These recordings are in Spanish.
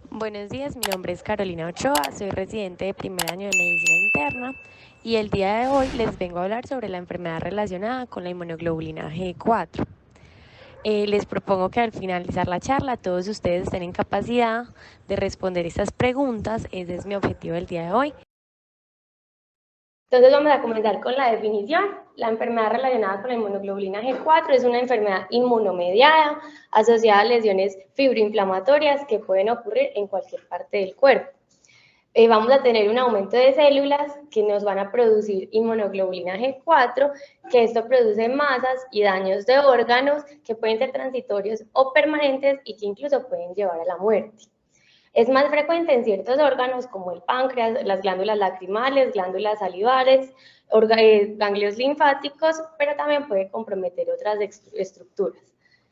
Buenos días, mi nombre es Carolina Ochoa, soy residente de primer año de Medicina Interna y el día de hoy les vengo a hablar sobre la enfermedad relacionada con la inmunoglobulina G4. Les propongo que al finalizar la charla todos ustedes estén en capacidad de responder estas preguntas, ese es mi objetivo del día de hoy. Entonces vamos a comenzar con la definición. La enfermedad relacionada con la inmunoglobulina G4 es una enfermedad inmunomediada asociada a lesiones fibroinflamatorias que pueden ocurrir en cualquier parte del cuerpo. Vamos a tener un aumento de células que nos van a producir inmunoglobulina G4, que esto produce masas y daños de órganos que pueden ser transitorios o permanentes y que incluso pueden llevar a la muerte. Es más frecuente en ciertos órganos como el páncreas, las glándulas lacrimales, glándulas salivales, ganglios linfáticos, pero también puede comprometer otras estructuras.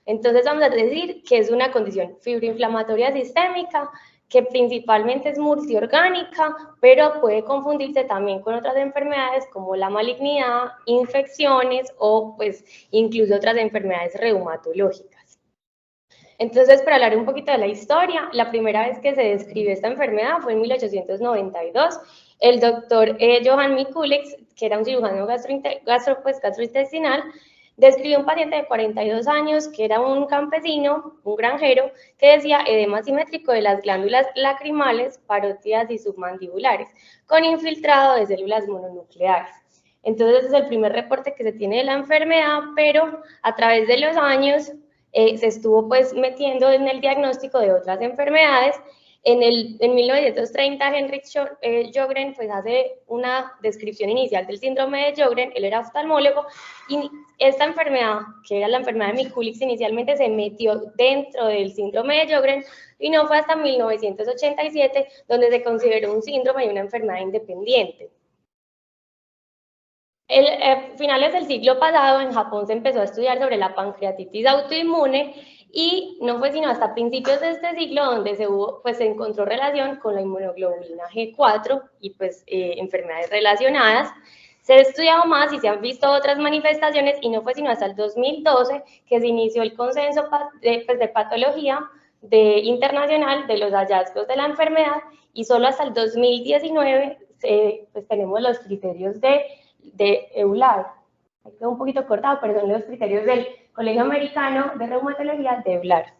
Entonces vamos a decir que es una condición fibroinflamatoria sistémica que principalmente es multiorgánica, pero puede confundirse también con otras enfermedades como la malignidad, infecciones o pues incluso otras enfermedades reumatológicas. Entonces, para hablar un poquito de la historia, la primera vez que se describió esta enfermedad fue en 1892. El doctor Johann Mikulec, que era un cirujano gastrointestinal, describió un paciente de 42 años que era un campesino, un granjero, que decía edema simétrico de las glándulas lacrimales, parótidas y submandibulares, con infiltrado de células mononucleares. Entonces, ese es el primer reporte que se tiene de la enfermedad, pero a través de los años se estuvo pues metiendo en el diagnóstico de otras enfermedades. En 1930 Heinrich Sjögren pues hace una descripción inicial del síndrome de Sjögren, él era oftalmólogo, y esta enfermedad, que era la enfermedad de Mikulec, inicialmente se metió dentro del síndrome de Sjögren y no fue hasta 1987 donde se consideró un síndrome y una enfermedad independiente. Finales del siglo pasado en Japón se empezó a estudiar sobre la pancreatitis autoinmune y no fue sino hasta principios de este siglo donde se encontró relación con la inmunoglobulina G4 y pues enfermedades relacionadas. Se ha estudiado más y se han visto otras manifestaciones y no fue sino hasta el 2012 que se inició el consenso de patología internacional de los hallazgos de la enfermedad y solo hasta el 2019 pues tenemos los criterios de EULAR. Ahí quedó un poquito cortado, pero son los criterios del Colegio Americano de Reumatología de EULAR.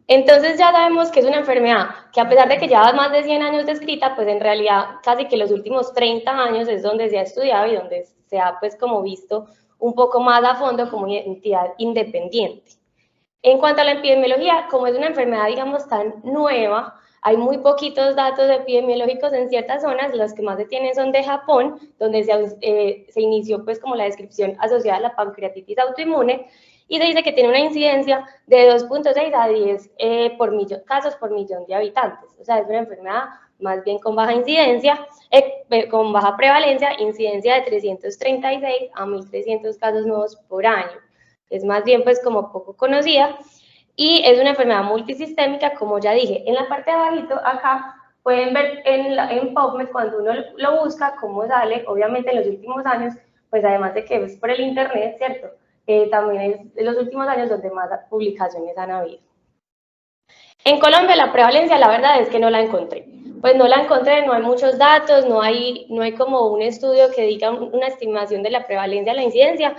Entonces ya sabemos que es una enfermedad que a pesar de que lleva más de 100 años descrita, pues en realidad casi que los últimos 30 años es donde se ha estudiado y donde se ha pues como visto un poco más a fondo como entidad independiente. En cuanto a la epidemiología, como es una enfermedad digamos tan nueva, hay muy poquitos datos epidemiológicos en ciertas zonas, los que más se tienen son de Japón, donde se inició pues como la descripción asociada a la pancreatitis autoinmune, y se dice que tiene una incidencia de 2.6 a 10 casos por millón de habitantes, o sea, es una enfermedad más bien con baja incidencia, con baja prevalencia, incidencia de 336 a 1.300 casos nuevos por año, es más bien pues como poco conocida, y es una enfermedad multisistémica, como ya dije. En la parte de abajito, acá, pueden ver en PubMed, cuando uno lo busca, cómo sale, obviamente en los últimos años, pues además de que es por el internet, ¿cierto? También es de los últimos años donde más publicaciones han habido. En Colombia la prevalencia, la verdad es que no la encontré. Pues no la encontré, no hay muchos datos, no hay como un estudio que diga una estimación de la prevalencia, la incidencia,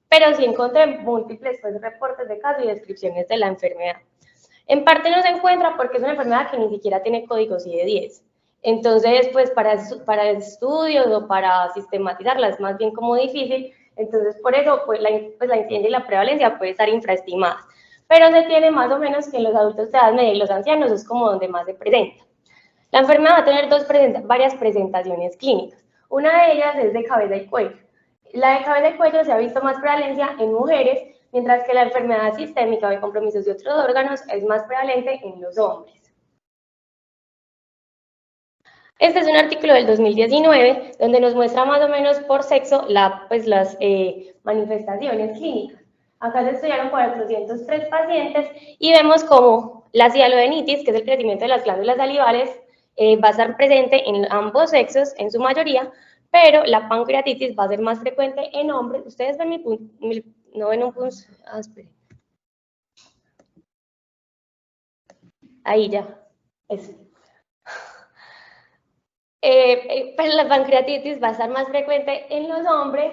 pero sí encontré múltiples pues, reportes de casos y descripciones de la enfermedad. En parte no se encuentra porque es una enfermedad que ni siquiera tiene código CIE-10. Entonces, pues para estudios o para sistematizarla es más bien como difícil. Entonces, por eso, pues la incidencia y la prevalencia puede estar infraestimadas. Pero se tiene más o menos que en los adultos de edad media y los ancianos es como donde más se presenta. La enfermedad va a tener varias presentaciones clínicas. Una de ellas es de cabeza y cuello. La de cabeza y cuello se ha visto más prevalencia en mujeres, mientras que la enfermedad sistémica o de compromisos de otros órganos es más prevalente en los hombres. Este es un artículo del 2019 donde nos muestra más o menos por sexo las manifestaciones clínicas. Acá se estudiaron 403 pacientes y vemos cómo la cialodenitis, que es el crecimiento de las glándulas salivales, va a estar presente en ambos sexos, en su mayoría, pero la pancreatitis va a ser más frecuente en hombres. Ustedes ven no ven un punto, esperen. Ahí ya, eso. Pues la pancreatitis va a estar más frecuente en los hombres,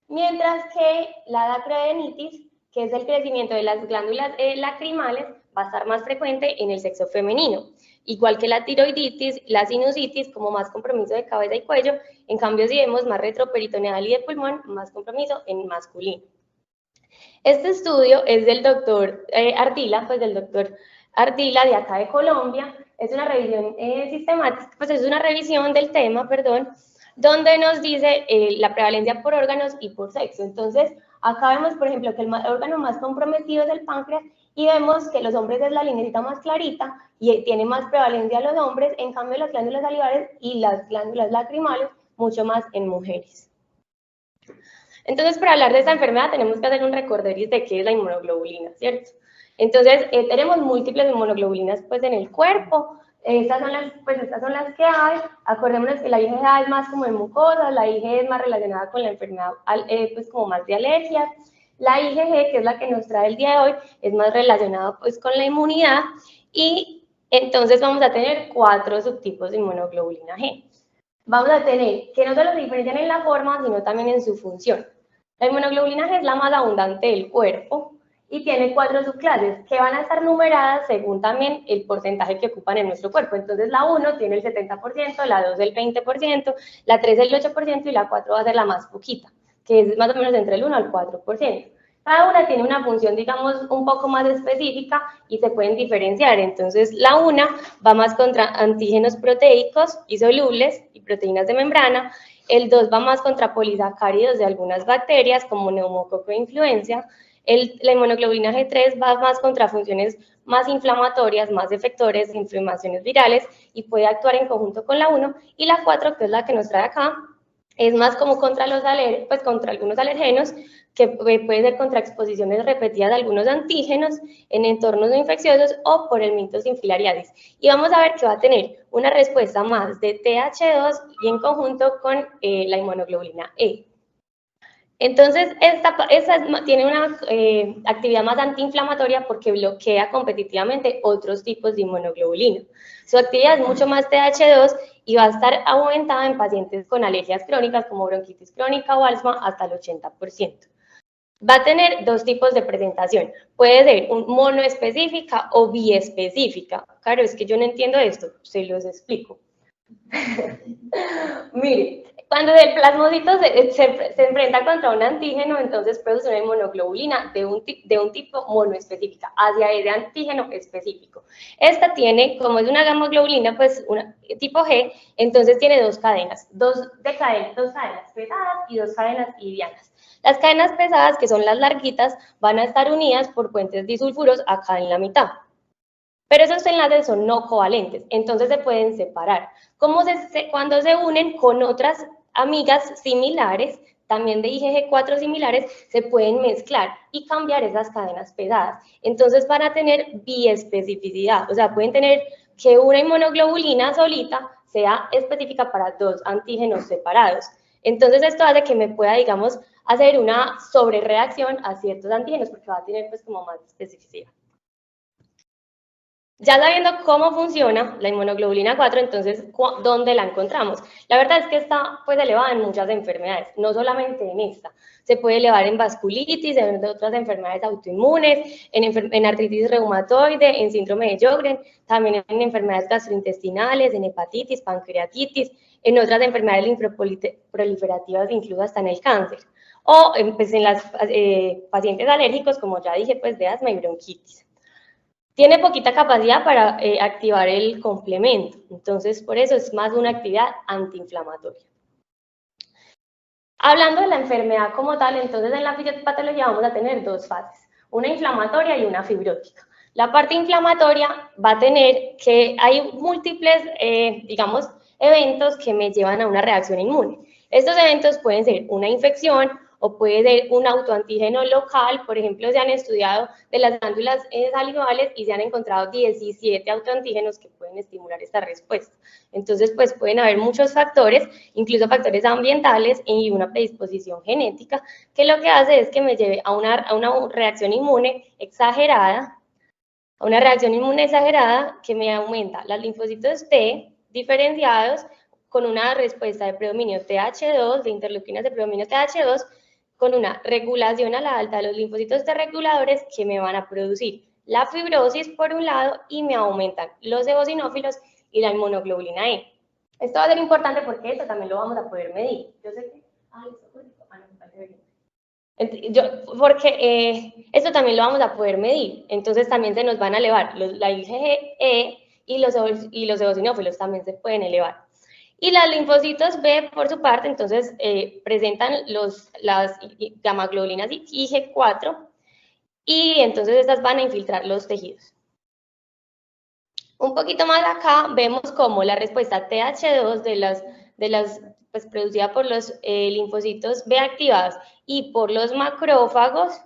mientras que la dacroadenitis, que es el crecimiento de las glándulas lacrimales, va a estar más frecuente en el sexo femenino. Igual que la tiroiditis, la sinusitis, como más compromiso de cabeza y cuello, en cambio si vemos más retroperitoneal y de pulmón, más compromiso en masculino. Este estudio es del doctor Ardila, pues del doctor Ardila de acá de Colombia. Es una revisión sistemática, pues es una revisión del tema, perdón, donde nos dice la prevalencia por órganos y por sexo. Entonces, acá vemos, por ejemplo, que el órgano más comprometido es el páncreas y vemos que los hombres es la lineita más clarita y tiene más prevalencia los hombres, en cambio las glándulas salivares y las glándulas lacrimales mucho más en mujeres. Entonces, para hablar de esta enfermedad tenemos que hacer un recorderis de qué es la inmunoglobulina, ¿cierto? Entonces, tenemos múltiples inmunoglobulinas pues, en el cuerpo. Estas son las que hay. Acordémonos que la IgA es más como en mucosas, la IgE es más relacionada con la enfermedad, pues como más de alergias. La IgG, que es la que nos trae el día de hoy, es más relacionada pues con la inmunidad. Y entonces vamos a tener 4 subtipos de inmunoglobulina G. Vamos a tener que no solo se diferencian en la forma, sino también en su función. La inmunoglobulina G es la más abundante del cuerpo y tiene 4 subclases que van a estar numeradas según también el porcentaje que ocupan en nuestro cuerpo. Entonces la 1 tiene el 70%, la 2 el 20%, la 3 el 8% y la 4 va a ser la más poquita, que es más o menos entre el 1 al 4%. Cada una tiene una función, digamos, un poco más específica y se pueden diferenciar. Entonces, la una va más contra antígenos proteicos y solubles y proteínas de membrana. El 2 va más contra polisacáridos de algunas bacterias, como neumococo e influenza. La inmunoglobulina G3 va más contra funciones más inflamatorias, más efectores de inflamaciones virales y puede actuar en conjunto con la 1. Y la 4, que es la que nos trae acá, es más como contra contra algunos alergenos, que puede ser contra exposiciones repetidas de algunos antígenos en entornos no infecciosos o por el mito sin filariasis. Y vamos a ver que va a tener una respuesta más de TH2 y en conjunto con la inmunoglobulina E. Entonces, esta tiene una actividad más antiinflamatoria porque bloquea competitivamente otros tipos de inmunoglobulina. Su actividad es mucho más TH2 y va a estar aumentada en pacientes con alergias crónicas como bronquitis crónica o asma hasta el 80%. Va a tener 2 tipos de presentación. Puede ser un monoespecífica o biespecífica. Claro, es que yo no entiendo esto, se los explico. Mire, cuando el plasmocito se enfrenta contra un antígeno, entonces produce una inmunoglobulina de un tipo monoespecífica hacia ese antígeno específico. Esta tiene, como es una gamoglobulina, pues tipo G, entonces tiene 2 cadenas, dos cadenas pesadas y 2 cadenas livianas. Las cadenas pesadas, que son las larguitas, van a estar unidas por puentes disulfuros acá en la mitad. Pero esos enlaces son no covalentes, entonces se pueden separar. Cuando se unen con otras amigas similares, también de IgG4 similares, se pueden mezclar y cambiar esas cadenas pesadas. Entonces van a tener biespecificidad, o sea, pueden tener que una inmunoglobulina solita sea específica para 2 antígenos separados. Entonces esto hace que me pueda, digamos, hacer una sobrereacción a ciertos antígenos porque va a tener pues como más especificidad. Ya sabiendo cómo funciona la inmunoglobulina 4, entonces, ¿dónde la encontramos? La verdad es que está pues elevada en muchas enfermedades, no solamente en esta. Se puede elevar en vasculitis, en otras enfermedades autoinmunes, en artritis reumatoide, en síndrome de Sjögren, también en enfermedades gastrointestinales, en hepatitis, pancreatitis, en otras enfermedades linfoproliferativas, incluso hasta en el cáncer. O pues, en las pacientes alérgicos, como ya dije, pues de asma y bronquitis. Tiene poquita capacidad para activar el complemento, entonces por eso es más una actividad antiinflamatoria. Hablando de la enfermedad como tal, entonces en la fisiopatología vamos a tener 2 fases, una inflamatoria y una fibrótica. La parte inflamatoria va a tener que hay múltiples, digamos, eventos que me llevan a una reacción inmune. Estos eventos pueden ser una infección, o puede ser un autoantígeno local. Por ejemplo, se han estudiado de las glándulas salivales y se han encontrado 17 autoantígenos que pueden estimular esta respuesta. Entonces, pues pueden haber muchos factores, incluso factores ambientales y una predisposición genética, que lo que hace es que me lleve a una reacción inmune exagerada, que me aumenta los linfocitos T diferenciados con una respuesta de predominio TH2, de interleuquinas de predominio TH2, con una regulación a la alta de los linfocitos T reguladores que me van a producir la fibrosis por un lado y me aumentan los eosinófilos y la inmunoglobulina E. Esto va a ser importante porque esto también lo vamos a poder medir. Yo sé que... esto también lo vamos a poder medir, entonces también se nos van a elevar la IgE y los eosinófilos también se pueden elevar. Y las linfocitos B, por su parte, entonces presentan las gamaglobulinas Ig4 y entonces estas van a infiltrar los tejidos. Un poquito más acá vemos como la respuesta TH2 pues, producida por los linfocitos B activados y por los macrófagos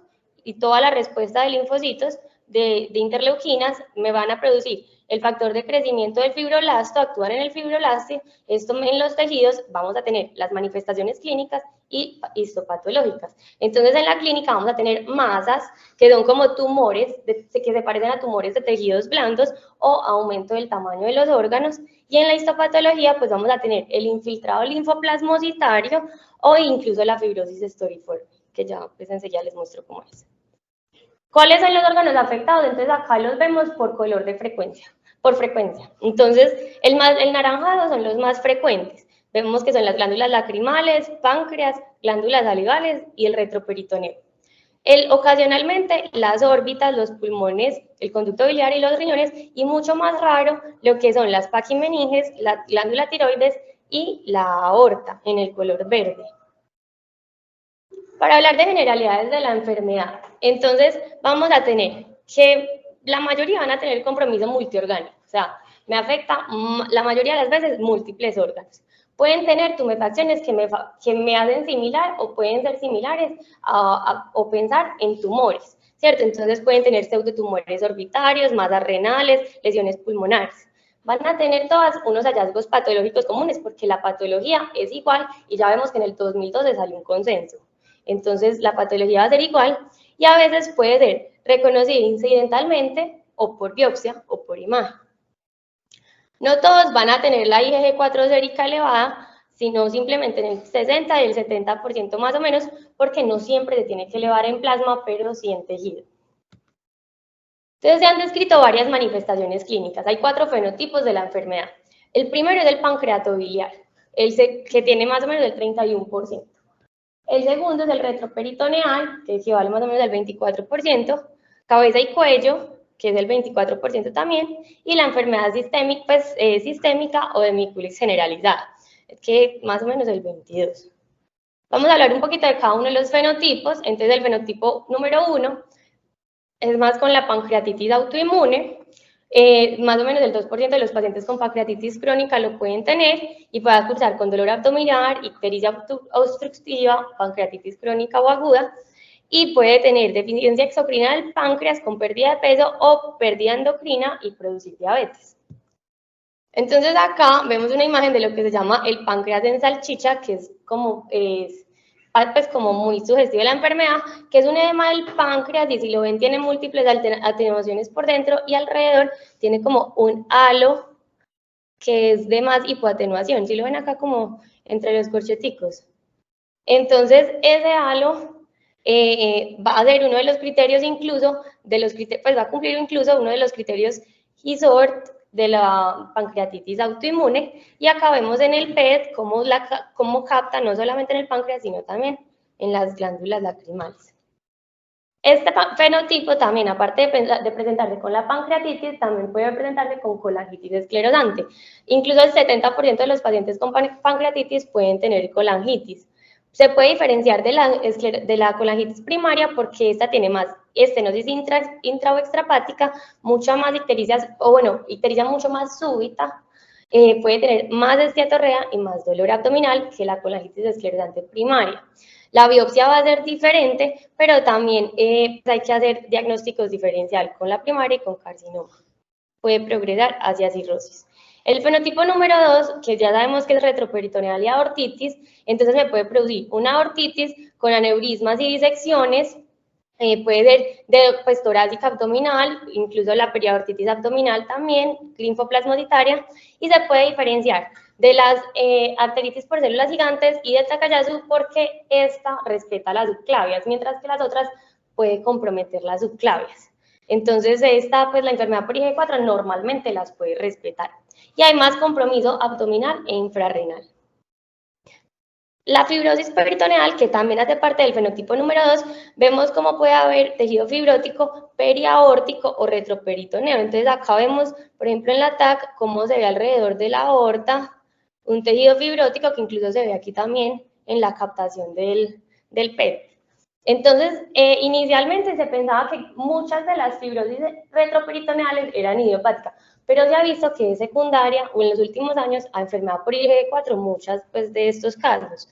y toda la respuesta de linfocitos de interleuquinas me van a producir el factor de crecimiento del fibroblasto, actúan en el fibroblasto, esto en los tejidos vamos a tener las manifestaciones clínicas y histopatológicas. Entonces en la clínica vamos a tener masas que son como tumores, que se parecen a tumores de tejidos blandos o aumento del tamaño de los órganos, y en la histopatología pues vamos a tener el infiltrado linfoplasmocitario o incluso la fibrosis estoriforme, que ya pues enseguida les muestro cómo es. ¿Cuáles son los órganos afectados? Entonces acá los vemos por color de frecuencia, por frecuencia. Entonces el naranjado son los más frecuentes. Vemos que son las glándulas lacrimales, páncreas, glándulas salivales y el retroperitoneo. Ocasionalmente las órbitas, los pulmones, el conducto biliar y los riñones, y mucho más raro lo que son las paquimeninges, la glándula tiroides y la aorta en el color verde. Para hablar de generalidades de la enfermedad, entonces vamos a tener que la mayoría van a tener compromiso multiorgánico, o sea, me afecta la mayoría de las veces múltiples órganos. Pueden tener tumefacciones que me hacen similar o pueden ser similares o pensar en tumores, ¿cierto? Entonces pueden tener pseudotumores orbitarios, masas renales, lesiones pulmonares. Van a tener todas unos hallazgos patológicos comunes porque la patología es igual y ya vemos que en el 2012 salió un consenso. Entonces la patología va a ser igual y a veces puede ser reconocida incidentalmente o por biopsia o por imagen. No todos van a tener la IgG4 sérica elevada, sino simplemente en el 60 y el 70% más o menos, porque no siempre se tiene que elevar en plasma, pero sí en tejido. Entonces se han descrito varias manifestaciones clínicas. Hay 4 fenotipos de la enfermedad. El primero es el pancreato biliar, que tiene más o menos el 31%. El segundo es el retroperitoneal, que equivale más o menos al 24%, cabeza y cuello, que es el 24% también, y la enfermedad sistémica o de micúlic generalizada, que más o menos el 22%. Vamos a hablar un poquito de cada uno de los fenotipos. Entonces el fenotipo número 1 es más con la pancreatitis autoinmune. Más o menos el 2% de los pacientes con pancreatitis crónica lo pueden tener y puede cursar con dolor abdominal, ictericia obstructiva, pancreatitis crónica o aguda, y puede tener deficiencia exocrina del páncreas con pérdida de peso o pérdida endocrina y producir diabetes. Entonces acá vemos una imagen de lo que se llama el páncreas en salchicha, que es como muy sugestivo de la enfermedad, que es un edema del páncreas, y si lo ven tiene múltiples atenuaciones por dentro y alrededor tiene como un halo que es de más hipoatenuación. Si lo ven acá como entre los corcheticos. Entonces ese halo va a ser uno de los criterios incluso, pues va a cumplir incluso uno de los criterios ISORT de la pancreatitis autoinmune, y acá vemos en el PET cómo capta no solamente en el páncreas, sino también en las glándulas lacrimales. Este fenotipo también, aparte de presentarse con la pancreatitis, también puede presentarse con colangitis esclerosante. Incluso el 70% de los pacientes con pancreatitis pueden tener colangitis. Se puede diferenciar de la colangitis primaria porque esta tiene más estenosis intra o extrahepática, mucha más ictericia, ictericia mucho más súbita, puede tener más esteatorrea y más dolor abdominal que la colangitis esclerosante primaria. La biopsia va a ser diferente, pero también hay que hacer diagnósticos diferencial con la primaria y con carcinoma. Puede progresar hacia cirrosis. El fenotipo número 2, que ya sabemos que es retroperitoneal y aortitis, entonces me puede producir una aortitis con aneurismas y disecciones, puede ser de pues, torácica abdominal, incluso la periaortitis abdominal también, linfoplasmoditaria, y se puede diferenciar de las arteritis por células gigantes y del Takayasu porque esta respeta las subclavias, mientras que las otras puede comprometer las subclavias. Entonces, esta, pues la enfermedad por IG4 normalmente las puede respetar. Y hay más compromiso abdominal e infrarrenal. La fibrosis peritoneal, que también hace parte del fenotipo número 2, vemos cómo puede haber tejido fibrótico periaórtico o retroperitoneo. Entonces, acá vemos, por ejemplo, en la TAC, cómo se ve alrededor de la aorta un tejido fibrótico que incluso se ve aquí también en la captación del PET. Entonces, inicialmente se pensaba que muchas de las fibrosis retroperitoneales eran idiopáticas, pero se ha visto que es secundaria o en los últimos años a enfermedad por IgG4 muchas pues, de estos casos.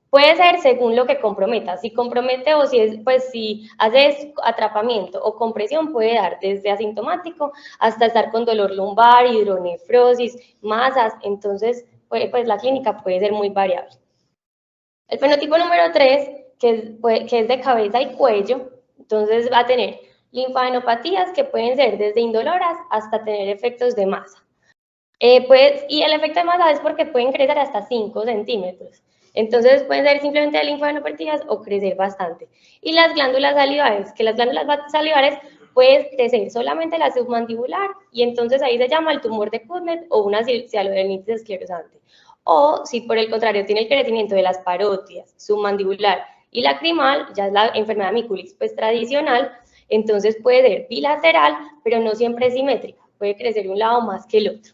Puede ser según lo que comprometa. Si compromete o si, si hace atrapamiento o compresión, puede dar desde asintomático hasta estar con dolor lumbar, hidronefrosis, masas. Entonces, pues la clínica puede ser muy variable. El fenotipo número 3, que es de cabeza y cuello, entonces va a tener linfadenopatías que pueden ser desde indoloras hasta tener efectos de masa. Y el efecto de masa es porque pueden crecer hasta 5 centímetros. Entonces pueden ser simplemente linfadenopatías o crecer bastante. Y las glándulas salivares, que las glándulas salivares pueden crecer solamente la submandibular y entonces ahí se llama el tumor de Putnett o una cialodenitis esclerosante. O si por el contrario tiene el crecimiento de las parótidas, submandibular y lacrimal, ya es la enfermedad miculis pues tradicional, entonces puede ser bilateral, pero no siempre simétrica, puede crecer un lado más que el otro.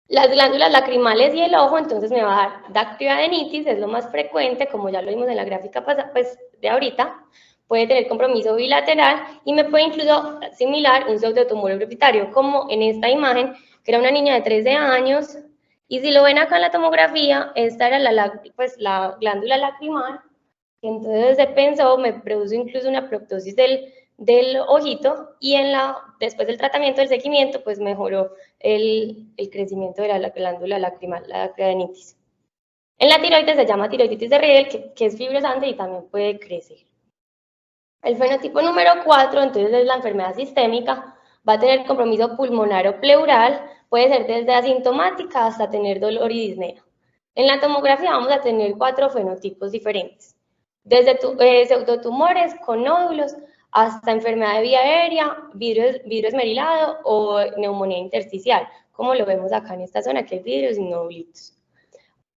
Las glándulas lacrimales y el ojo, entonces me va a dar dactioadenitis, es lo más frecuente, como ya lo vimos en la gráfica pasada, pues de ahorita, puede tener compromiso bilateral y me puede incluso similar un pseudotumor hereditario, como en esta imagen, que era una niña de 13 años, y si lo ven acá en la tomografía, esta era la glándula lacrimal, que entonces se pensó, me produjo incluso una proptosis del ojito y después del tratamiento, del seguimiento, pues mejoró el crecimiento de la glándula lacrimal, la adenitis. En la tiroides se llama tiroiditis de Riedel, que es fibrosante y también puede crecer. El fenotipo número 4, entonces es la enfermedad sistémica, va a tener compromiso pulmonar o pleural, puede ser desde asintomática hasta tener dolor y disnea. En la tomografía vamos a tener 4 fenotipos diferentes, desde pseudotumores con nódulos hasta enfermedad de vía aérea, vidrio esmerilado o neumonía intersticial, como lo vemos acá en esta zona, que es vidrios y nódulos.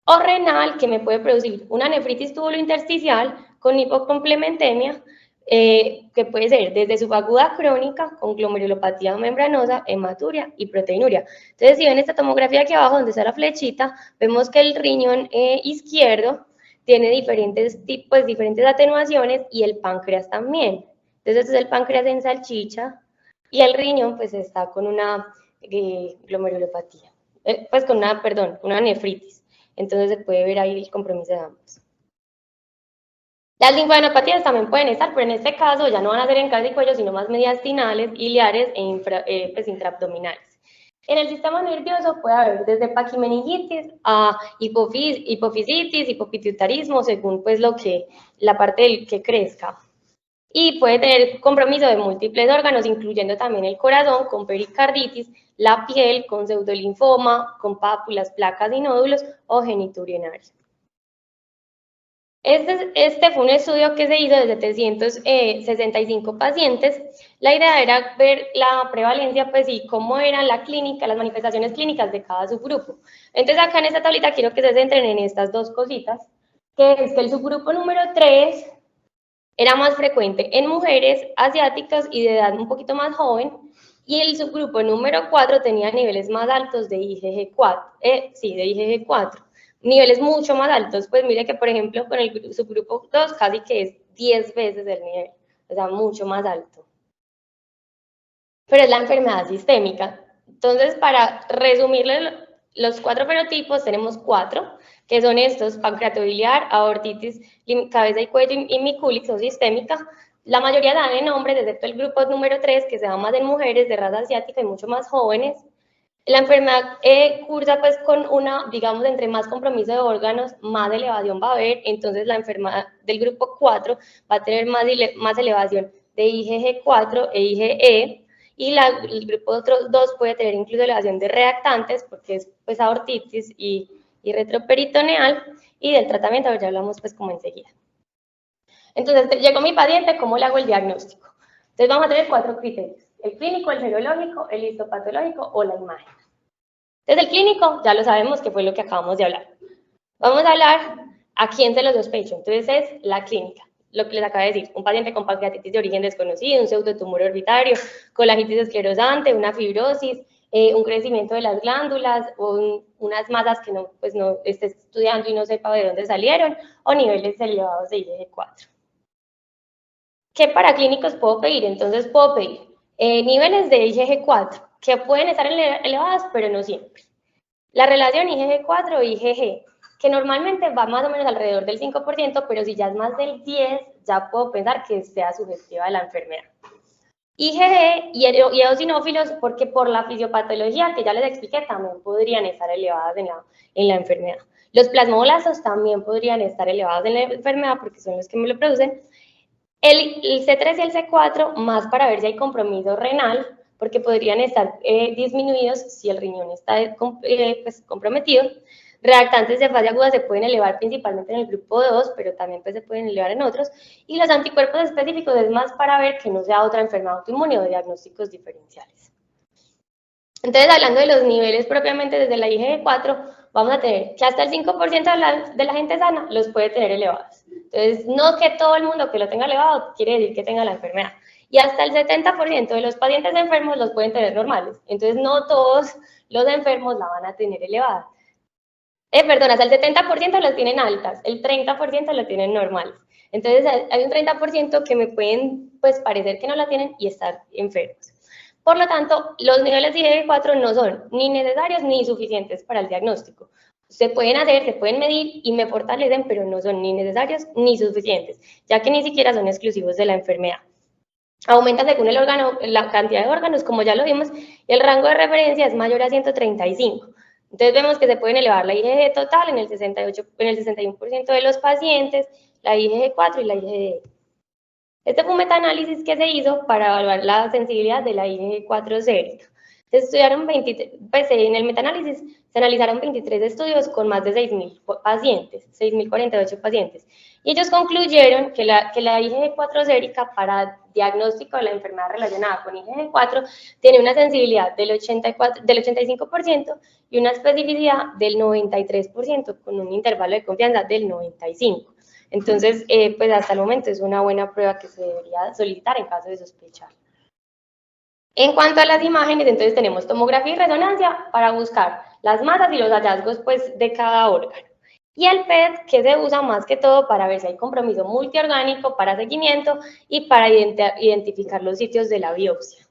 O renal, que me puede producir una nefritis tubulointersticial con hipocomplementemia, que puede ser desde subaguda crónica con glomerulopatía membranosa, hematuria y proteinuria. Entonces, si ven esta tomografía aquí abajo, donde está la flechita, vemos que el riñón izquierdo tiene diferentes tipos, diferentes atenuaciones y el páncreas también. Entonces, este es el páncreas en salchicha y el riñón pues está con una glomerulopatía, una nefritis. Entonces se puede ver ahí el compromiso de ambos. Las linfadenopatías también pueden estar, pero en este caso ya no van a ser en cabeza y cuello, sino más mediastinales, iliares e intraabdominales. En el sistema nervioso puede haber desde paquimeningitis a hipofisitis, hipopituitarismo, según pues la parte que crezca. Y puede tener compromiso de múltiples órganos, incluyendo también el corazón, con pericarditis, la piel, con pseudolinfoma, con pápulas, placas y nódulos o genituria urinaria. Este fue un estudio que se hizo de 765 pacientes. La idea era ver la prevalencia, pues, y cómo era la clínica, las manifestaciones clínicas de cada subgrupo. Entonces, acá en esta tablita quiero que se centren en estas dos cositas, que es que el subgrupo número 3 era más frecuente en mujeres asiáticas y de edad un poquito más joven, y el subgrupo número 4 tenía niveles más altos de IgG4, de IgG4. Niveles mucho más altos, pues mire que por ejemplo con el subgrupo 2 casi que es 10 veces el nivel, o sea, mucho más alto. Pero es la enfermedad sistémica. Entonces, para resumirles los 4 fenotipos tenemos 4, que son estos: pancreatobiliar, aortitis, cabeza y cuello y miculis o sistémica. La mayoría dan en hombres, excepto el grupo número 3, que se da más en mujeres de raza asiática y mucho más jóvenes. La enfermedad cursa pues con una, digamos, entre más compromiso de órganos, más elevación va a haber. Entonces la enfermedad del grupo 4 va a tener más elevación de IgG4 e IgE, y el grupo 2 puede tener incluso elevación de reactantes, porque es pues aortitis y retroperitoneal, y del tratamiento ya hablamos pues como enseguida. Entonces llegó mi paciente, ¿cómo le hago el diagnóstico? Entonces vamos a tener 4 criterios: el clínico, el serológico, el histopatológico o la imagen. Entonces el clínico ya lo sabemos, que fue lo que acabamos de hablar. Vamos a hablar a quién se lo sospecho. Entonces es la clínica, lo que les acabo de decir: un paciente con pancreatitis de origen desconocido, un pseudotumor orbitario, colagitis esclerosante, una fibrosis, un crecimiento de las glándulas, o unas masas que no, pues no esté estudiando y no sepa de dónde salieron, o niveles elevados de IgG4. ¿Qué paraclínicos puedo pedir? Entonces puedo pedir niveles de IgG4, que pueden estar elevados, pero no siempre. La relación IgG4-IgG, que normalmente va más o menos alrededor del 5%, pero si ya es más del 10%, ya puedo pensar que sea sugestiva de la enfermedad. IgG y eosinófilos, porque por la fisiopatología que ya les expliqué, también podrían estar elevadas en la enfermedad. Los plasmoblastos también podrían estar elevados en la enfermedad, porque son los que me lo producen. El C3 y el C4, más para ver si hay compromiso renal, porque podrían estar disminuidos si el riñón está pues, comprometido. Reactantes de fase aguda se pueden elevar principalmente en el grupo 2, pero también pues, se pueden elevar en otros. Y los anticuerpos específicos es más para ver que no sea otra enfermedad autoinmune o diagnósticos diferenciales. Entonces, hablando de los niveles propiamente desde la IgG4, vamos a tener que hasta el 5% de la gente sana los puede tener elevados. Entonces, no que todo el mundo que lo tenga elevado quiere decir que tenga la enfermedad. Y hasta el 70% de los pacientes enfermos los pueden tener normales. Entonces, no todos los enfermos la van a tener elevada. Perdón, hasta el 70% las tienen altas, el 30% las tienen normales. Entonces, hay un 30% que me pueden pues, parecer que no la tienen y estar enfermos. Por lo tanto, los niveles de IgG4 no son ni necesarios ni suficientes para el diagnóstico. Se pueden hacer, se pueden medir y me fortalecen, pero no son ni necesarios ni suficientes, ya que ni siquiera son exclusivos de la enfermedad. Aumenta según el órgano, la cantidad de órganos, como ya lo vimos, y el rango de referencia es mayor a 135. Entonces vemos que se pueden elevar la IgG total en el 61% de los pacientes, la IgG4 y la IgE. Este fue un metaanálisis que se hizo para evaluar la sensibilidad de la IgG4 sérica. Se estudiaron en el metaanálisis se analizaron 23 estudios con más de 6.000 pacientes, 6.048 pacientes. Y ellos concluyeron que la IgG4 sérica para diagnóstico de la enfermedad relacionada con IgG4 tiene una sensibilidad del 85% y una especificidad del 93%, con un intervalo de confianza del 95%. Entonces, pues hasta el momento es una buena prueba que se debería solicitar en caso de sospechar. En cuanto a las imágenes, entonces tenemos tomografía y resonancia para buscar las masas y los hallazgos pues, de cada órgano. Y el PET, que se usa más que todo para ver si hay compromiso multiorgánico, para seguimiento y para identificar los sitios de la biopsia.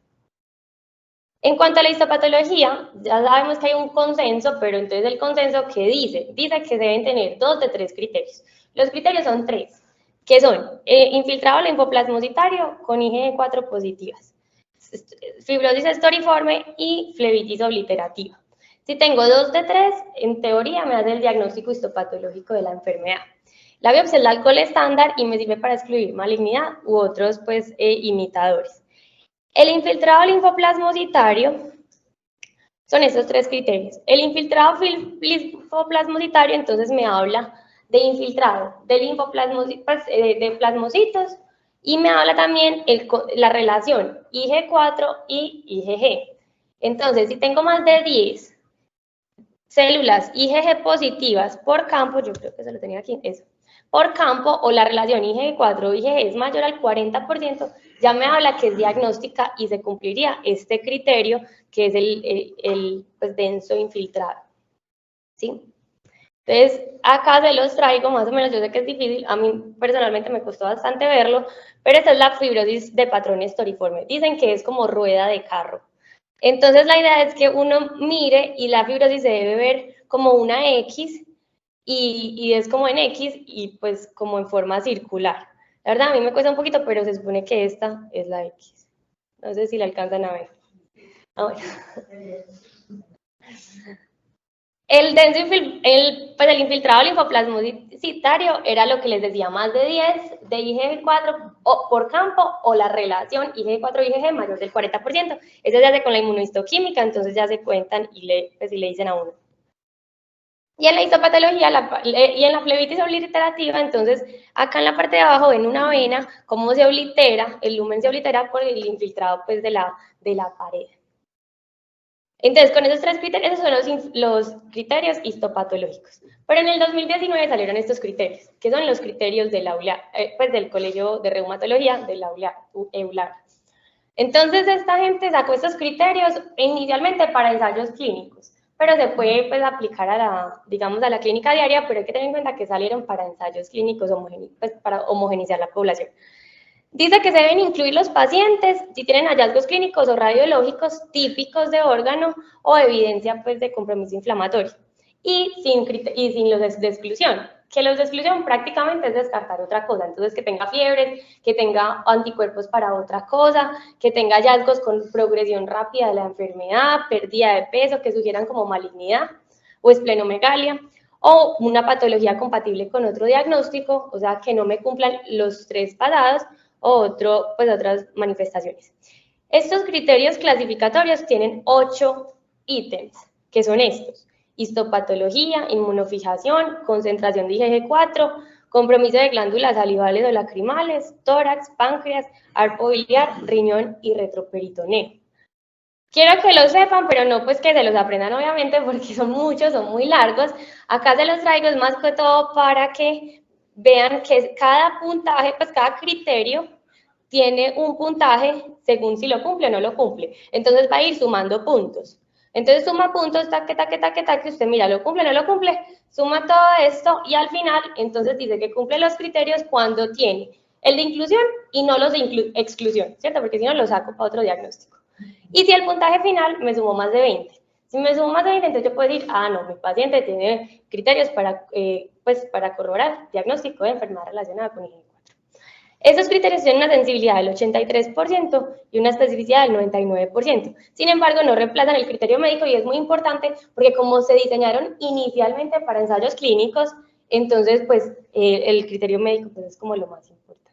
En cuanto a la histopatología, ya sabemos que hay un consenso, pero entonces el consenso, ¿qué dice? Dice que deben tener 2 de 3 criterios. Los criterios son 3, que son infiltrado linfoplasmocitario con IgG4 positivas, fibrosis estoriforme y flebitis obliterativa. Si tengo 2 de 3, en teoría me hace el diagnóstico histopatológico de la enfermedad. La biopsia es la alcohol estándar y me sirve para excluir malignidad u otros pues, imitadores. El infiltrado linfoplasmocitario son estos 3 criterios. El infiltrado linfoplasmocitario entonces me habla de infiltrado de plasmocitos y me habla también la relación IgG4 y IgG. Entonces, si tengo más de 10 células IgG positivas por campo, yo creo que se lo tenía aquí, eso, por campo, o la relación IgG4 o IgG es mayor al 40%, ya me habla que es diagnóstica y se cumpliría este criterio, que es el pues, denso infiltrado. ¿Sí? Entonces, acá se los traigo más o menos, yo sé que es difícil, a mí personalmente me costó bastante verlo, pero esta es la fibrosis de patrón estoriforme. Dicen que es como rueda de carro. Entonces la idea es que uno mire y la fibrosis se debe ver como una X y es como en X y pues como en forma circular. La verdad a mí me cuesta un poquito, pero se supone que esta es la X. No sé si la alcanzan a ver. Ah, bueno. Pues el infiltrado linfoplasmocitario era lo que les decía, más de 10 de IgG4 por campo o la relación IgG4-IgG mayor del 40%. Eso se hace con la inmunohistoquímica, entonces ya se cuentan y le dicen a uno. Y en la histopatología y en la flebitis obliterativa, entonces acá en la parte de abajo ven una vena, cómo se oblitera, el lumen se oblitera por el infiltrado pues de la pared. Entonces, con esos tres criterios, esos son los criterios histopatológicos. Pero en el 2019 salieron estos criterios, que son los criterios del aula, pues del Colegio de Reumatología del aula EULAR. Entonces, esta gente sacó estos criterios inicialmente para ensayos clínicos, pero se puede pues, aplicar a la, digamos, a la clínica diaria, pero hay que tener en cuenta que salieron para ensayos clínicos, pues, para homogeneizar la población. Dice que se deben incluir los pacientes si tienen hallazgos clínicos o radiológicos típicos de órgano o evidencia pues, de compromiso inflamatorio y sin los de exclusión, que los de exclusión prácticamente es descartar otra cosa, entonces que tenga fiebre, que tenga anticuerpos para otra cosa, que tenga hallazgos con progresión rápida de la enfermedad, pérdida de peso, que sugieran como malignidad o esplenomegalia, o una patología compatible con otro diagnóstico, o sea, que no me cumplan los tres pasados, o pues otras manifestaciones. Estos criterios clasificatorios tienen 8 ítems, que son estos: histopatología, inmunofijación, concentración de IgG4, compromiso de glándulas salivales o lacrimales, tórax, páncreas, arco biliar, riñón y retroperitoneo. Quiero que lo sepan, pero no pues que se los aprendan obviamente porque son muchos, son muy largos. Acá se los traigo es más que todo para que vean que cada puntaje, pues cada criterio tiene un puntaje según si lo cumple o no lo cumple. Entonces va a ir sumando puntos. Entonces suma puntos, taque, taque, taque, taque, usted mira, lo cumple, no lo cumple, suma todo esto y al final entonces dice que cumple los criterios cuando tiene el de inclusión y no los de exclusión, ¿cierto? Porque si no lo saco para otro diagnóstico. Y si el puntaje final me sumó más de 20. Si me sumo más de 20, entonces yo puedo decir, ah, no, mi paciente tiene criterios pues, para corroborar diagnóstico de enfermedad relacionada con IgG4. Estos criterios tienen una sensibilidad del 83% y una especificidad del 99%. Sin embargo, no reemplazan el criterio médico y es muy importante porque como se diseñaron inicialmente para ensayos clínicos, entonces pues el criterio médico pues, es como lo más importante.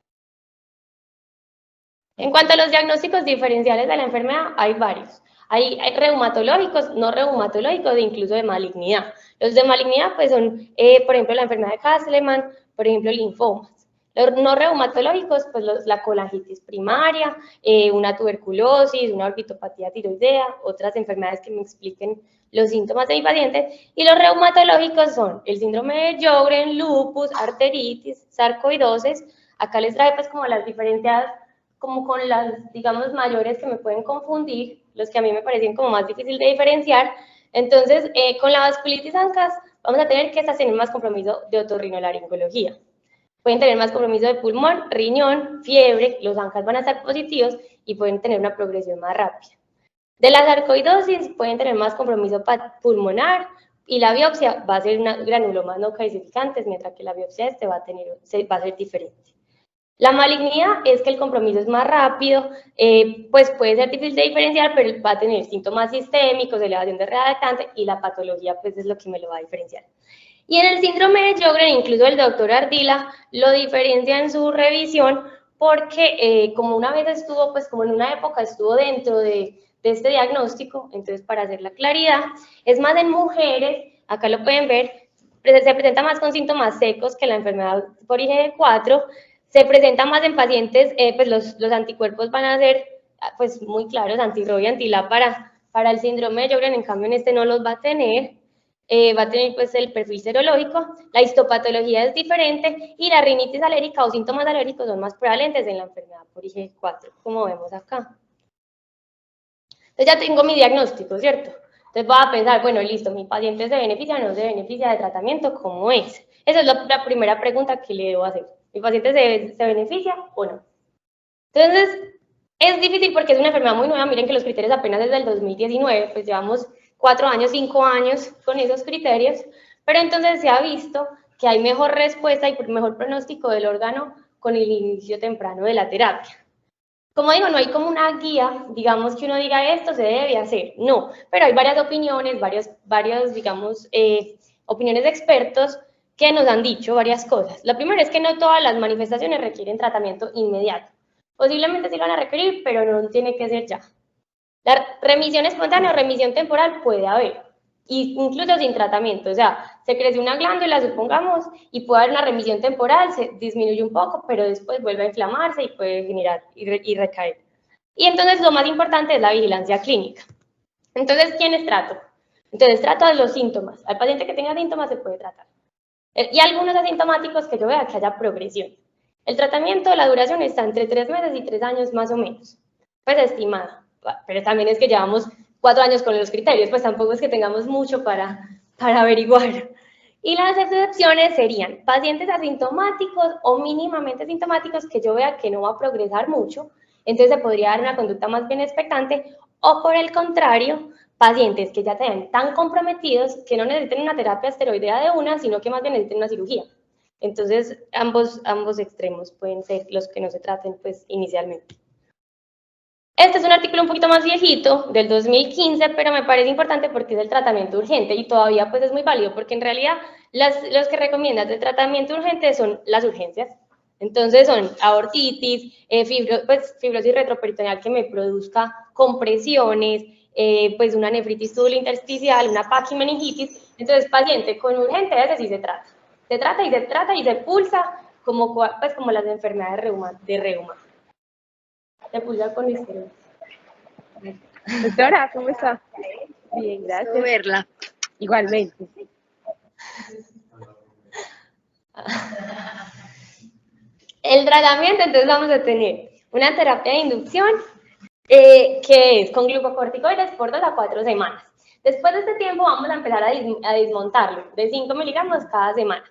En cuanto a los diagnósticos diferenciales de la enfermedad, hay varios. Hay reumatológicos, no reumatológicos e incluso de malignidad. Los de malignidad pues son, por ejemplo, la enfermedad de Castleman, por ejemplo, linfomas. Los no reumatológicos, pues la colangitis primaria, una tuberculosis, una orbitopatía tiroidea, otras enfermedades que me expliquen los síntomas de mi paciente. Y los reumatológicos son el síndrome de Sjögren, lupus, arteritis, sarcoidosis. Acá les trae pues como las diferencias como con las, digamos, mayores que me pueden confundir, los que a mí me parecen como más difícil de diferenciar. Entonces, con la vasculitis ANCAS vamos a tener que estas tener más compromiso de otorrinolaringología. Pueden tener más compromiso de pulmón, riñón, fiebre, los ANCAS van a estar positivos y pueden tener una progresión más rápida. De la sarcoidosis pueden tener más compromiso pulmonar y la biopsia va a ser una granulomas no calcificantes, mientras que la biopsia va a ser diferente. La malignidad es que el compromiso es más rápido, pues puede ser difícil de diferenciar, pero va a tener síntomas sistémicos, elevación de reactante y la patología pues es lo que me lo va a diferenciar. Y en el síndrome de Sjögren, incluso el doctor Ardila lo diferencia en su revisión porque como una vez estuvo, pues como en una época estuvo dentro de este diagnóstico, entonces para hacer la claridad, es más en mujeres, acá lo pueden ver, se presenta más con síntomas secos que la enfermedad por IgG4, se presenta más en pacientes, pues los anticuerpos van a ser pues muy claros, anti-RO y anti-LA para el síndrome de Sjögren, en cambio en este no los va a tener pues el perfil serológico, la histopatología es diferente y la rinitis alérgica o síntomas alérgicos son más prevalentes en la enfermedad por IgG4, como vemos acá. Entonces ya tengo mi diagnóstico, ¿cierto? Entonces voy a pensar, bueno, listo, mi paciente se beneficia o no se beneficia de tratamiento, ¿cómo es? Esa es la primera pregunta que le debo hacer. ¿Mi paciente se beneficia o no? Entonces, Es difícil porque es una enfermedad muy nueva, miren que los criterios apenas desde el 2019, pues llevamos 4 años, 5 años con esos criterios, pero entonces se ha visto que hay mejor respuesta y mejor pronóstico del órgano con el inicio temprano de la terapia. Como digo, no hay como una guía, digamos que uno diga esto se debe hacer, no, pero hay varias opiniones, digamos, opiniones de expertos que nos han dicho varias cosas. La primera es que no todas las manifestaciones requieren tratamiento inmediato. Posiblemente sí lo van a requerir, pero no tiene que ser ya. La remisión espontánea o remisión temporal puede haber, incluso sin tratamiento. O sea, se crece una glándula, supongamos, y puede haber una remisión temporal, se disminuye un poco, pero después vuelve a inflamarse y puede generar y recaer. Y entonces lo más importante es la vigilancia clínica. Entonces, ¿quiénes trato? Entonces, trato a los síntomas. Al paciente que tenga síntomas se puede tratar. Y algunos asintomáticos que yo vea que haya progresión. El tratamiento, la duración está entre 3 meses y 3 años más o menos, pues estimada. Pero también es que llevamos 4 años con los criterios, pues tampoco es que tengamos mucho para averiguar. Y las excepciones serían pacientes asintomáticos o mínimamente sintomáticos que yo vea que no va a progresar mucho, entonces se podría dar una conducta más bien expectante, o por el contrario, pacientes que ya estén tan comprometidos que no necesiten una terapia esteroidea de una, sino que más bien necesiten una cirugía. Entonces, ambos extremos pueden ser los que no se traten pues inicialmente. Este es un artículo un poquito más viejito, del 2015, pero me parece importante porque es el tratamiento urgente y todavía pues es muy válido porque en realidad los que recomiendan de tratamiento urgente son las urgencias. Entonces son aortitis, fibrosis retroperitoneal que me produzca compresiones, pues una nefritis tubulointersticial, una paquimeningitis. Entonces paciente con urgente, ese sí se trata. Se trata y se pulsa como las enfermedades de reuma. Se pulsa con esteroides. Doctora, ¿cómo está? Bien, Gusto gracias. verla. Igualmente. El tratamiento, entonces vamos a tener una terapia de inducción que es con glucocorticoides por 2 a 4 semanas. Después de este tiempo vamos a empezar a desmontarlo, de 5 miligramos cada semana.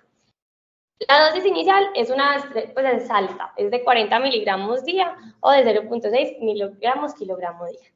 La dosis inicial es pues es alta, es de 40 miligramos día o de 0.6 miligramos kilogramo día.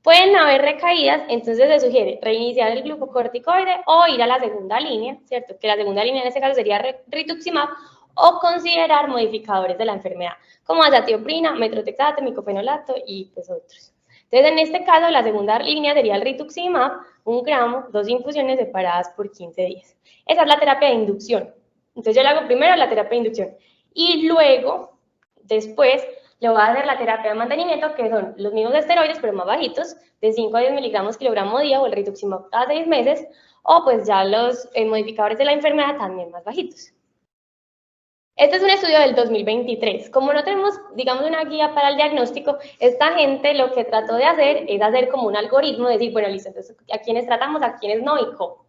Pueden haber recaídas, entonces se sugiere reiniciar el glucocorticoide o ir a la segunda línea, ¿cierto? Que la segunda línea en este caso sería rituximab, o considerar modificadores de la enfermedad, como azatioprina, metrotexate, micofenolato y pues otros. Entonces, en este caso, la segunda línea sería el rituximab, 1 gramo, 2 infusiones separadas por 15 días. Esa es la terapia de inducción. Entonces, yo le hago primero la terapia de inducción y luego, después, le voy a hacer la terapia de mantenimiento, que son los mismos esteroides, pero más bajitos, de 5 a 10 miligramos kilogramo día, o el rituximab cada 6 meses, o pues ya los modificadores de la enfermedad también más bajitos. Este es un estudio del 2023. Como no tenemos, digamos, una guía para el diagnóstico, esta gente lo que trató de hacer es hacer como un algoritmo, decir, bueno, listo, entonces, ¿a quiénes tratamos, a quiénes no y cómo?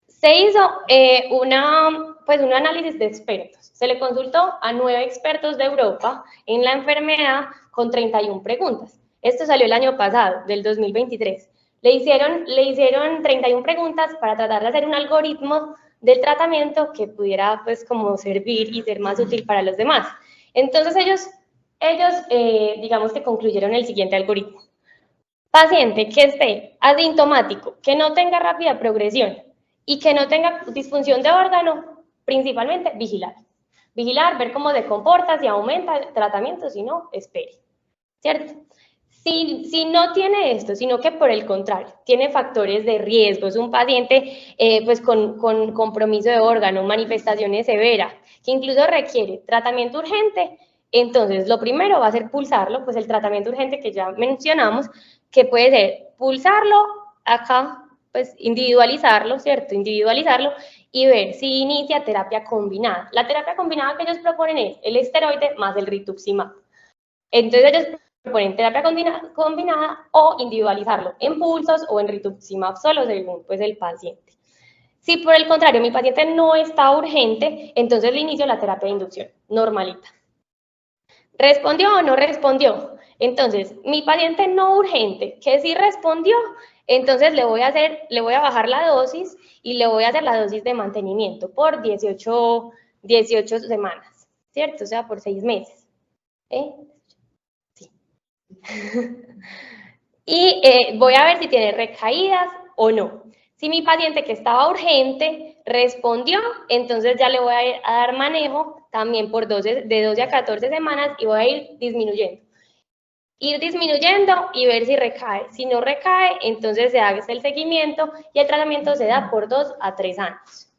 Se hizo un análisis de expertos. Se le consultó a 9 expertos de Europa en la enfermedad con 31 preguntas. Esto salió el año pasado, del 2023. Le hicieron 31 preguntas para tratar de hacer un algoritmo del tratamiento que pudiera pues como servir y ser más útil para los demás. Entonces ellos digamos que concluyeron el siguiente algoritmo. Paciente que esté asintomático, que no tenga rápida progresión y que no tenga disfunción de órgano, principalmente vigilar. Vigilar, ver cómo se comporta, si aumenta el tratamiento, si no, espere. ¿Cierto? Si no tiene esto, sino que por el contrario, tiene factores de riesgo, es un paciente pues con compromiso de órgano, manifestaciones severas, que incluso requiere tratamiento urgente, entonces lo primero va a ser pulsarlo, pues el tratamiento urgente que ya mencionamos, que puede ser pulsarlo acá, pues individualizarlo, ¿cierto? Individualizarlo y ver si inicia terapia combinada. La terapia combinada que ellos proponen es el esteroide más el rituximab. Entonces ellos proponen terapia combinada o individualizarlo en pulsos o en rituximab solo según pues el paciente. Si por el contrario mi paciente no está urgente, entonces le inicio la terapia de inducción, normalita. ¿Respondió o no respondió? Entonces, mi paciente no urgente, que sí respondió, entonces le voy a bajar la dosis y le voy a hacer la dosis de mantenimiento por 18 semanas, ¿cierto? O sea, por 6 meses. Sí. Y voy a ver si tiene recaídas o no. Si mi paciente que estaba urgente respondió, entonces ya le voy a dar manejo también por de 12 a 14 semanas y voy a ir disminuyendo. Ir disminuyendo y ver si recae. Si no recae, entonces se hace el seguimiento y el tratamiento se da por 2 a 3 años.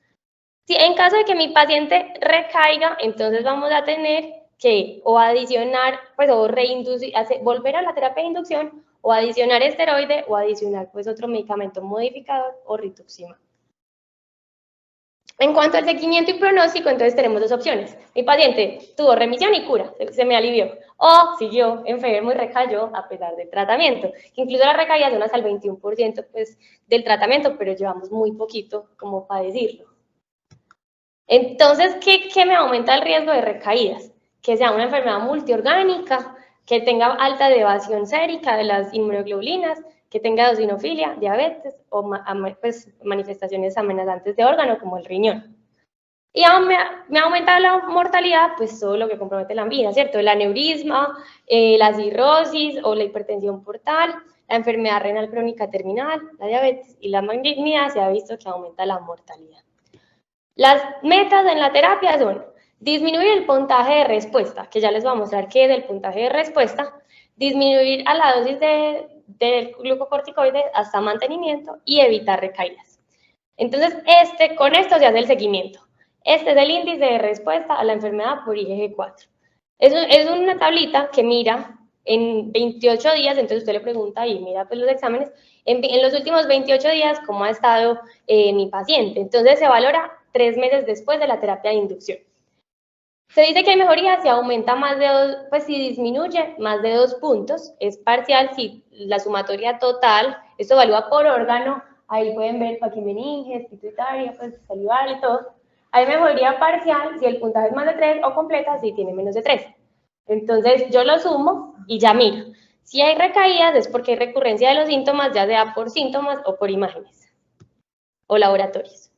Si en caso de que mi paciente recaiga, entonces vamos a tener que o adicionar, pues o reinducir, volver a la terapia de inducción o adicionar esteroide o adicionar pues otro medicamento modificador o rituximab. En cuanto al seguimiento y pronóstico, entonces tenemos dos opciones. Mi paciente tuvo remisión y cura, se me alivió, o siguió enfermo y recayó a pesar del tratamiento, que incluso las recaídas son hasta el 21% pues, del tratamiento, pero llevamos muy poquito como para decirlo. Entonces, ¿qué me aumenta el riesgo de recaídas? Que sea una enfermedad multiorgánica, que tenga alta elevación sérica de las inmunoglobulinas, que tenga eosinofilia, diabetes o pues, manifestaciones amenazantes de órgano como el riñón. Y me aumenta la mortalidad, pues todo lo que compromete la vida, ¿cierto? El aneurisma, la cirrosis o la hipertensión portal, la enfermedad renal crónica terminal, la diabetes y la malignidad se ha visto que aumenta la mortalidad. Las metas en la terapia son disminuir el puntaje de respuesta, que ya les voy a mostrar qué es el puntaje de respuesta, disminuir a la dosis del glucocorticoide hasta mantenimiento y evitar recaídas. Entonces, con esto se hace el seguimiento. Este es el índice de respuesta a la enfermedad por IgG4. Es una tablita que mira en 28 días, entonces usted le pregunta y mira pues los exámenes, en los últimos 28 días cómo ha estado mi paciente. Entonces se valora 3 meses después de la terapia de inducción. Se dice que hay mejoría si aumenta más de 2, pues si disminuye más de 2 puntos, es parcial si la sumatoria total, esto evalúa por órgano, ahí pueden ver paquimeninges, pituitaria, pues salival y todo. Hay mejoría parcial si el puntaje es más de 3 o completa si tiene menos de 3. Entonces yo lo sumo y ya miro. Si hay recaídas es porque hay recurrencia de los síntomas, ya sea por síntomas o por imágenes o laboratorios.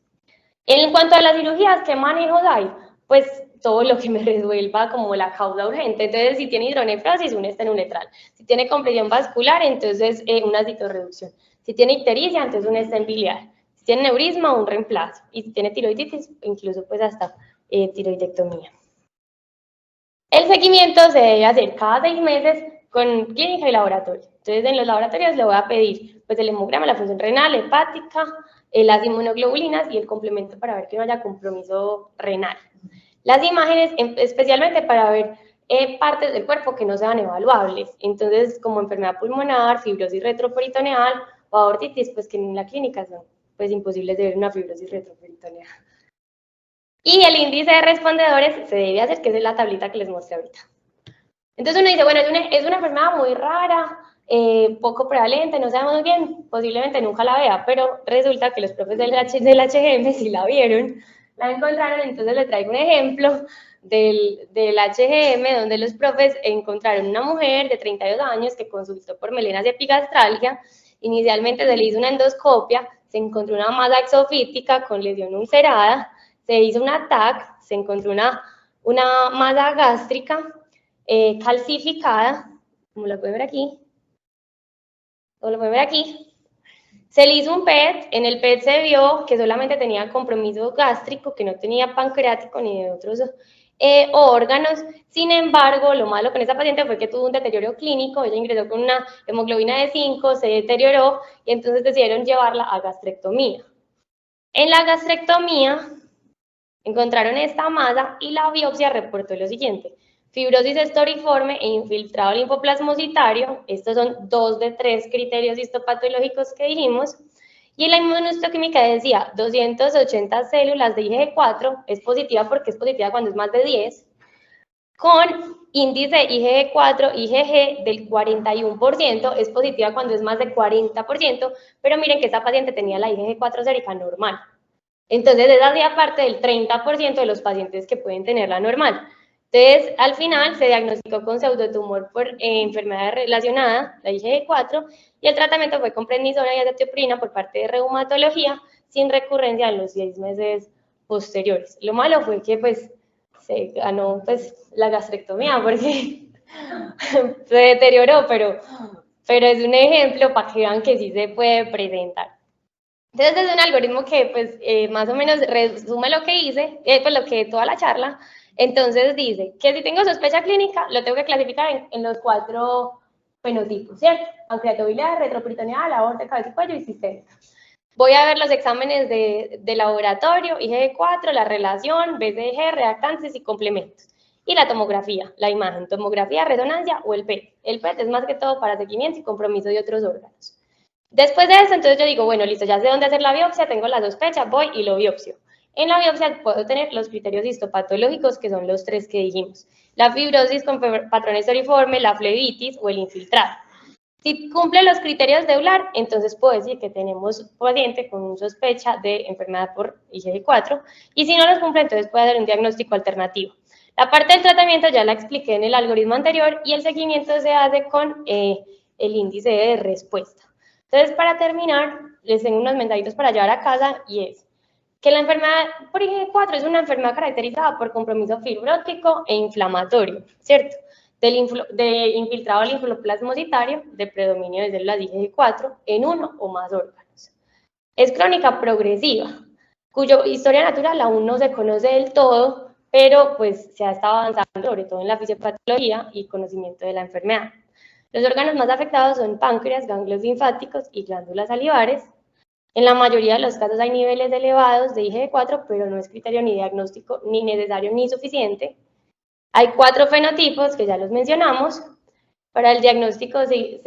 En cuanto a las cirugías, ¿qué manejos hay? Pues todo lo que me resuelva como la causa urgente. Entonces, si tiene hidronefrosis, un estenuretral. Si tiene compresión vascular, entonces una citorreducción. Si tiene ictericia, entonces un stent biliar. Si tiene neurisma, un reemplazo. Y si tiene tiroiditis, incluso pues hasta tiroidectomía. El seguimiento se debe hacer cada 6 meses con clínica y laboratorio. Entonces, en los laboratorios le voy a pedir pues, el hemograma, la función renal, hepática, las inmunoglobulinas y el complemento para ver que no haya compromiso renal. Las imágenes, especialmente para ver partes del cuerpo que no sean evaluables. Entonces, como enfermedad pulmonar, fibrosis retroperitoneal o aortitis, pues que en la clínica son pues, imposibles de ver una fibrosis retroperitoneal. Y el índice de respondedores se debe hacer, que es la tablita que les mostré ahorita. Entonces uno dice, bueno, es una enfermedad muy rara, poco prevalente, no sabemos muy bien, posiblemente nunca la vea, pero resulta que los profes del HGM sí la vieron, la encontraron, entonces les traigo un ejemplo del HGM, donde los profes encontraron una mujer de 32 años que consultó por melenas y epigastralgia, inicialmente se le hizo una endoscopia, se encontró una masa exofítica con lesión ulcerada, se hizo una TAC, se encontró una masa gástrica calcificada, como lo pueden ver aquí, o lo pueden ver aquí. Se le hizo un PET, en el PET se vio que solamente tenía compromiso gástrico, que no tenía pancreático ni de otros órganos. Sin embargo, lo malo con esa paciente fue que tuvo un deterioro clínico, ella ingresó con una hemoglobina de 5, se deterioró y entonces decidieron llevarla a gastrectomía. En la gastrectomía encontraron esta masa y la biopsia reportó lo siguiente: fibrosis estoriforme e infiltrado linfoplasmocitario. Estos son 2 de 3 criterios histopatológicos que dijimos. Y la inmunohistoquímica decía 280 células de IgG4, es positiva porque es positiva cuando es más de 10, con índice IgG4, IgG del 41%, es positiva cuando es más de 40%, pero miren que esta paciente tenía la IgG4 sérica normal. Entonces, esa hacía parte del 30% de los pacientes que pueden tenerla normal. Entonces, al final se diagnosticó con pseudotumor por enfermedad relacionada, la IgG4, y el tratamiento fue con prednisona y azathioprina por parte de reumatología, sin recurrencia en los 6 meses posteriores. Lo malo fue que, pues, se ganó, pues, la gastrectomía, porque se deterioró, pero es un ejemplo para que vean que sí se puede presentar. Entonces es un algoritmo que pues más o menos resume lo que hice, pues lo que toda la charla. Entonces dice que si tengo sospecha clínica, lo tengo que clasificar en los 4 fenotipos, ¿cierto? Pancreatobiliar, retroperitoneal, aorta, cabeza y cuello y sistémica. Voy a ver los exámenes de laboratorio, IgG4, la relación, BCG, reactantes y complementos. Y la tomografía, la imagen, tomografía, resonancia o el PET. El PET es más que todo para seguimiento y compromiso de otros órganos. Después de eso, entonces yo digo, bueno, listo, ya sé dónde hacer la biopsia, tengo la sospecha, voy y lo biopsio. En la biopsia puedo tener los criterios histopatológicos, que son los 3 que dijimos. La fibrosis con patrón esteriforme, la flebitis o el infiltrado. Si cumple los criterios de Euler, entonces puedo decir que tenemos un paciente con sospecha de enfermedad por IgG4, y si no los cumple, entonces puede haber un diagnóstico alternativo. La parte del tratamiento ya la expliqué en el algoritmo anterior, y el seguimiento se hace con el índice de respuesta. Entonces, para terminar, les tengo unos mensajitos para llevar a casa, y es que la enfermedad por IgG4 es una enfermedad caracterizada por compromiso fibrótico e inflamatorio, ¿cierto? De infiltrado linfoplasmocitario, de predominio de células IgG4 en uno o más órganos. Es crónica progresiva, cuya historia natural aún no se conoce del todo, pero pues se ha estado avanzando, sobre todo en la fisiopatología y conocimiento de la enfermedad. Los órganos más afectados son páncreas, ganglios linfáticos y glándulas salivares. En la mayoría de los casos hay niveles elevados de IgG4, pero no es criterio ni diagnóstico ni necesario ni suficiente. Hay 4 fenotipos que ya los mencionamos. Para el diagnóstico se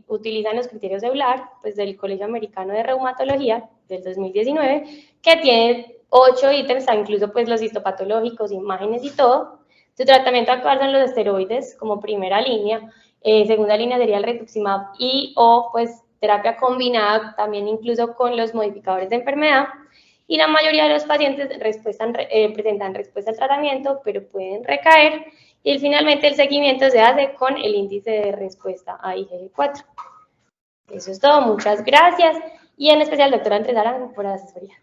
utilizan los criterios Euler, pues del Colegio Americano de Reumatología del 2019, que tiene 8 ítems, incluso pues los histopatológicos, imágenes y todo. Su tratamiento actual son los esteroides como primera línea. Segunda línea sería el rituximab y o pues terapia combinada también incluso con los modificadores de enfermedad. Y la mayoría de los pacientes presentan respuesta al tratamiento, pero pueden recaer. Y finalmente el seguimiento se hace con el índice de respuesta a IgG4. Eso es todo, muchas gracias. Y en especial, doctora Andrés Arango, por la asesoría.